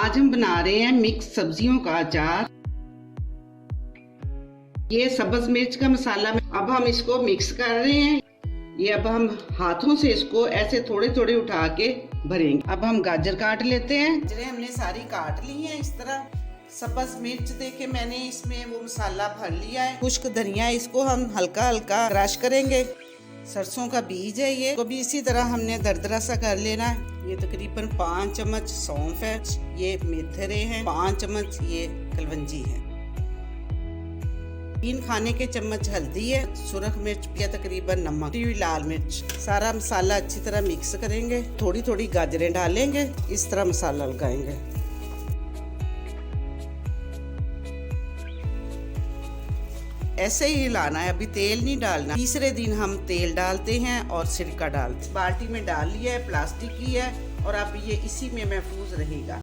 आज हम बना रहे हैं मिक्स सब्जियों का अचार। ये सब्ज मिर्च का मसाला, अब हम इसको मिक्स कर रहे हैं। ये अब हम हाथों से इसको ऐसे थोड़े थोड़े उठा के भरेंगे। अब हम गाजर काट लेते हैं। गाजरें हमने सारी काट ली हैं इस तरह। सब्ज मिर्च देके मैंने इसमें वो मसाला भर लिया है। खुश्क धनिया, इसको हम हल्का हल्का क्रश करेंगे। सरसों का बीज है, ये को भी इसी तरह हमने दरदरा सा कर लेना है। ये तकरीबन 5 चम्मच सौंफ है, ये मेथरे हैं 5 चम्मच, ये कलवंजी है। 3 खाने के चम्मच हल्दी है, सुरख मिर्च या तकरीबन नमक, लाल मिर्च। सारा मसाला अच्छी तरह मिक्स करेंगे। थोड़ी थोड़ी गाजरें डालेंगे, इस तरह मसाला लगाएंगे। ऐसे ही हिलाना है, अभी तेल नहीं डालना। तीसरे दिन हम तेल डालते हैं और सिरका डालते हैं। बाल्टी में डाल लिया है, प्लास्टिक की है, और अब ये इसी में महफूज रहेगा।